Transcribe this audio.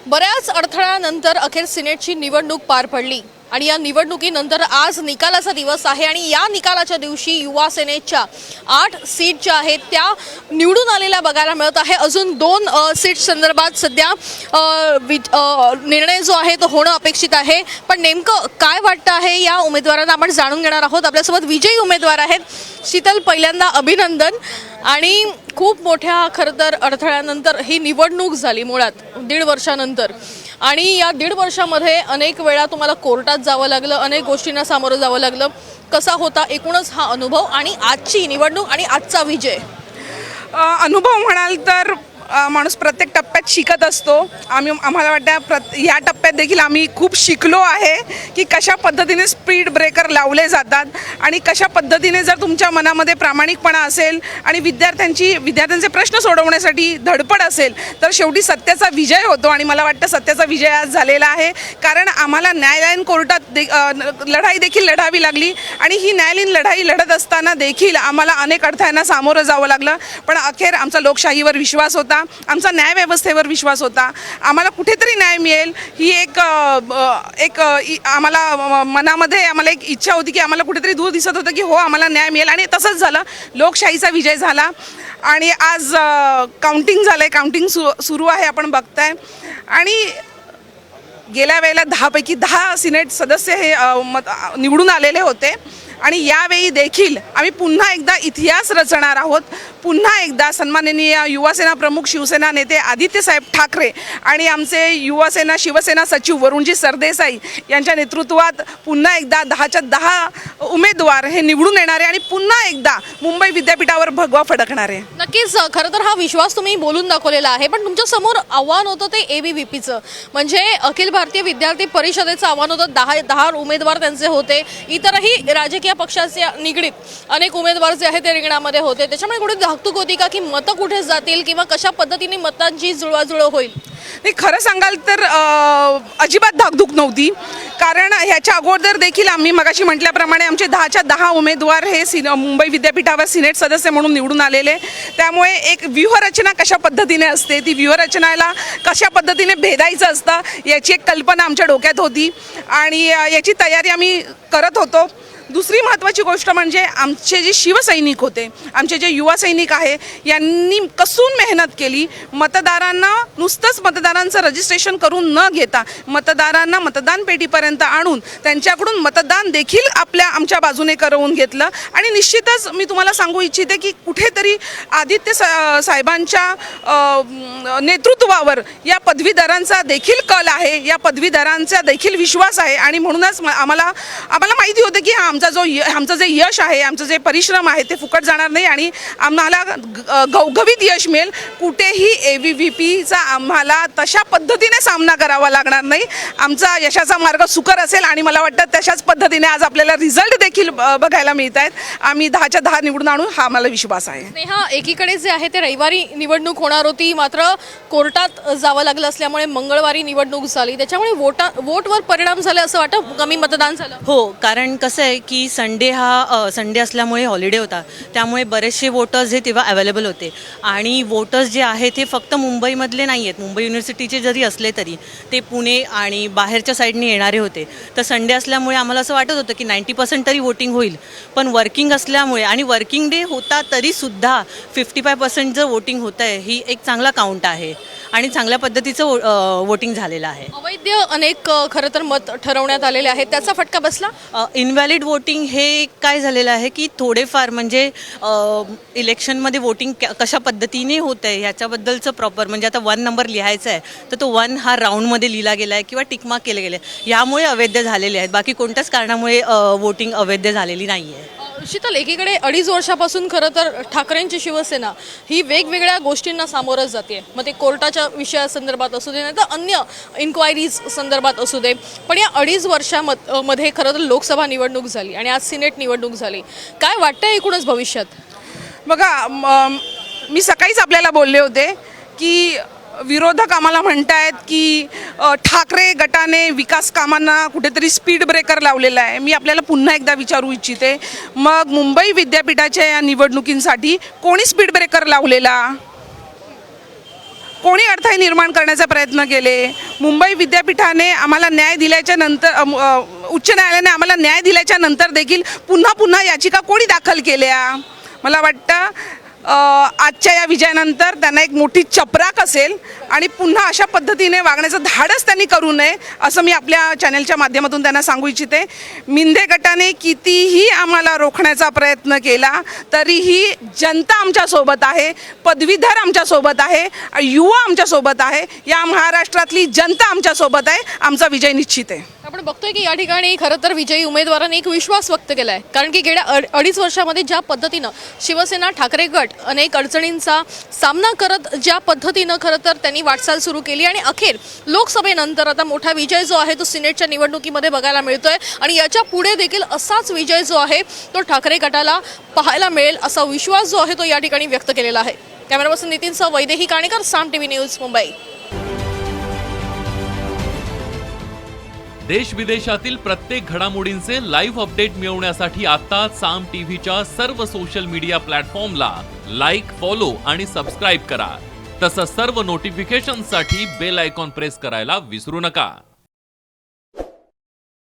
बऱ्याच अडथळ्यानंतर अखेर सिनेटची निवडणूक पार पडली आणि या निवडणुकीनंतर आज निकालाचा दिवस आहे आणि या निकालाच्या दिवशी युवा सेनेच्या 8 सीट ज्या आहेत त्या निवडून आलेल्या बघायला मिळत आहे। अजून 2 सीट संदर्भात सध्या निर्णय जो आहे तो होणं अपेक्षित आहे। पण नेमकं काय वाटतं आहे या उमेदवारांना आपण जाणून घेणार आहोत। आपल्यासोबत विजयी उमेदवार आहेत। शीतल, पहिल्यांदा अभिनंदन। आणि खूप मोठ्या खरं तर अडथळ्यानंतर ही निवडणूक झाली मुळात 1.5 वर्षानंतर आणि या 1.5 वर्षामध्ये अनेक वेळा तुम्हाला कोर्टात जावं लागलं, अनेक गोष्टींना सामोरं जावं लागलं। कसा होता एकूणच हा अनुभव आणि आजची निवडणूक आणि आजचा विजय? अनुभव म्हणाल तर माणूस प्रत्येक टप्प्यात शिकत असतो। आम्हाला वाटतं या टप्प्यात देखील आम्ही खूप शिकलो आहे की कशा पद्धतीने स्पीड ब्रेकर लावले जातात आणि कशा पद्धतीने जर तुमच्या मनामध्ये प्रामाणिकपणा असेल आणि विद्यार्थ्यांचे प्रश्न सोडवण्यासाठी धडपड असेल तर शेवटी सत्याचा विजय होतो। आणि मला वाटतं सत्याचा विजय आज झालेला आहे, कारण आम्हाला न्यायालयीन कोर्टात लढाई देखील लढावी लागली आणि ही न्यायालयीन लढाई लढत असताना देखील आम्हाला अनेक अडथळ्यांना सामोरं जावं लागलं। पण अखेर आमचा लोकशाहीवर विश्वास होता, आमचा न्यायव्यवस्थेवर विश्वास होता। आम्हाला कुठेतरी न्याय मिळेल ही एक आम्हाला मनामध्ये एक इच्छा होती की आम्हाला कुठेतरी दूर दिसत होतं की हो आम्हाला न्याय मिळेल आणि तसंच झालं। लोकशाहीचा विजय झाला आणि आज काउंटिंग झालंय, काउंटिंग सुरू आहे, आपण बघताय। आणि गेल्या वेळेला 10 पैकी 10 सिनेट सदस्य हे निवडून आलेले होते आणि यावेळी देखील आम्ही पुन्हा एकदा इतिहास रचणार आहोत। पुन्हा एकदा सन्माननीय युवासेना प्रमुख शिवसेना नेते आदित्यसाहेब ठाकरे आणि आमचे युवासेना शिवसेना सचिव वरुणजी सरदेसाई यांच्या नेतृत्वात पुन्हा एकदा 10च्या 10 उमेदवार हे निवडून येणारे आणि पुन्हा एकदा मुंबई विद्यापीठावर भगवा फडकणार आहे। नक्कीच, खरं तर हा विश्वास तुम्ही बोलून दाखवलेला आहे। पण तुमच्या समोर आव्हान होतं ते ABVPचं, म्हणजे अखिल भारतीय विद्यार्थी परिषदेचं आव्हान होतं। 10 उमेदवार त्यांचे होते, इतरही राजकीय पक्षाचे निगडीत अनेक उमेदवार जे आहेत ते रिंगणामध्ये होते। त्याच्यामुळे कुठे धाकधूक होती का की मतं कुठे जातील किंवा कशा पद्धतीने मतांची जुळवाजुळव होईल? नाही, खरं सांगाल तर अजिबात धाकधूक नव्हती, कारण ह्याच्या अगोदर देखील आम्ही मगाशी म्हटल्याप्रमाणे आमचे 10च्या 10 उमेदवार हे मुंबई विद्यापीठावर सिनेट सदस्य म्हणून निवडून आलेले। त्यामुळे एक व्यूहरचना कशा पद्धतीने असते, ती व्यूहरचनाला कशा पद्धतीने भेदायचं असतं याची एक कल्पना आमच्या डोक्यात होती आणि याची तयारी आम्ही करत होतो। दुसरी महत्त्वाची गोष्ट म्हणजे आमचे जे शिवसैनिक होते, आमचे जे युवा सैनिक आहे, यांनी कसून मेहनत केली। मतदारांना नुसतंच मतदारांचं रजिस्ट्रेशन करून न घेता मतदारांना मतदान पेटीपर्यंत आणून त्यांच्याकडून मतदान देखील आमच्या बाजूने करवून घेतलं। आणि निश्चितच मी तुम्हाला सांगू इच्छिते की कुठेतरी आदित्य साहेबांच्या नेतृत्वावर या पदवीधरांचा देखील कल आहे, या पदवीधरांचा देखील विश्वास आहे आणि म्हणूनच आम्हाला माहिती होतं की आमचं जे यश आहे, आमचं जे परिश्रम आहे ते फुकट जाणार नाही आणि आम्हाला घवघवीत यश मिळेल। कुठेही ABVPचा आम्हाला तशा पद्धतीने सामना करावा लागणार नाही। आमचा यशाचा मार्ग सुकर असेल आणि मला वाटतं तशाच पद्धतीने आज आपल्याला रिझल्ट देखील बघायला मिळत आहेत। आम्ही 10च्या 10 निवडून आणू हा आम्हाला विश्वास आहे। नेहा, एकीकडे जे आहे ते रविवारी निवडणूक होणार होती, मात्र कोर्टात जावं लागलं असल्यामुळे मंगळवारी निवडणूक झाली। त्याच्यामुळे वोटवर परिणाम झाले असं वाटतं, कमी मतदान झालं? हो, कारण कसं आहे की संडे असल्यामुळे हॉलिडे होता, त्यामुळे बरेचसे वोटर्स हे तेव्हा अवेलेबल होते आणि वोटर्स जे आहेत ते फक्त मुंबईमधले नाही आहेत, मुंबई युनिव्हर्सिटीचे जरी असले तरी ते पुणे आणि बाहेरच्या साईडने येणारे होते। तर संडे असल्यामुळे आम्हाला असं वाटत होतं की 90% तरी वोटिंग होईल, पण वर्किंग असल्यामुळे आणि वर्किंग डे होता तरीसुद्धा 55% जर वोटिंग होतं आहे ही एक चांगला काउंट आहे आणि चांगल्या पद्धतीचं वोटिंग झालेलं आहे। अवैध अनेक खरं तर मत ठरवण्यात आलेले आहेत, त्याचा फटका बसला? इनव्हॅलिड वोटिंग हे काय झालेलं आहे की थोडेफार म्हणजे इलेक्शनमध्ये वोटिंग कशा पद्धतीने होतं आहे ह्याच्याबद्दलचं प्रॉपर, म्हणजे आता 1 नंबर लिहायचा आहे तर तो 1 हा राऊंडमध्ये लिहिला गेला आहे किंवा टिकमार्क केले गेले, यामुळे अवैध झालेले आहेत। बाकी कोणत्याच कारणामुळे वोटिंग अवैध झालेली नाही आहे। शीतल, एकीकडे 2.5 वर्षापासून खरं तर ठाकरेंची शिवसेना ही वेगवेगळ्या गोष्टींना सामोरं जाते, मग ते कोर्टाच्या विषयासंदर्भात असू दे नाही तर अन्य इन्क्वायरीज संदर्भात असू दे। पण या 2.5 वर्षामध्ये खरं तर लोकसभा निवडणूक झाली आणि आज सिनेट निवडणूक झाली, काय वाटतं एकूणच भविष्यात? बघा, मी सकाळीच आपल्याला बोलले होते की विरोधक आम्हाला म्हणतायत की ठाकरे गटाने विकास कामांना कुठेतरी स्पीड ब्रेकर लावलेला आहे। मी आपल्याला पुन्हा एकदा विचारू इच्छिते, मग मुंबई विद्यापीठाच्या या निवडणुकींसाठी कोणी स्पीड ब्रेकर लावलेला? कोणी अडथळे निर्माण करण्याचा प्रयत्न केले. मुंबई विद्यापीठाने आम्हाला न्याय दिल्याच्या नंतर उच्च न्यायालयाने आम्हाला न्याय दिल्याच्या नंतर देखील पुन्हा पुन्हा याचिका कोणी दाखल केल्या. मला वाटतं आजच्या या विजयानंतर त्यांना एक मोठी चपराक असेल आणि पुन्हा अशा पद्धतीने वागण्याचं धाडस त्यांनी करू नये असं मी आपल्या चॅनलच्या माध्यमातून त्यांना सांगू इच्छिते. मिंदे गटाने कितीही आम्हाला रोखण्याचा प्रयत्न केला तरीही जनता आमच्यासोबत आहे, पदवीधर आमच्यासोबत आहे, युवा आमच्यासोबत आहे, या महाराष्ट्रातली जनता आमच्यासोबत आहे. आमचा विजय निश्चित आहे. आपण बघतोय की या ठिकाणी खरं तर विजयी उमेदवारांनी एक विश्वास व्यक्त केला आहे, कारण की गेल्या अडीच वर्षामध्ये ज्या पद्धतीनं शिवसेना ठाकरे गट अनेक अडचणींचा सामना करत ज्या पद्धतीनं खरं तर त्यांनी वाटचाल सुरू केली आणि अखेर लोकसभेनंतर आता मोठा विजय जो आहे तो सिनेटच्या निवडणुकीमध्ये बघायला मिळतोय आणि याच्या पुढे देखील असाच विजय जो आहे तो ठाकरे गटाला पाहायला मिळेल असा विश्वास जो आहे तो या ठिकाणी व्यक्त केलेला आहे. कॅमेरा पर्सन नितीनसह वैदेही काणेकर, साम टीव्ही न्यूज, मुंबई. देश विदेशातील प्रत्येक घडामोडींचे लाईव्ह अपडेट मिळवण्यासाठी आता साम टीव्हीच्या सर्व सोशल मीडिया प्लॅटफॉर्मला लाईक, फॉलो आणि सबस्क्राईब करा. तसंच सर्व नोटिफिकेशनसाठी बेल आयकॉन प्रेस करायला विसरू नका.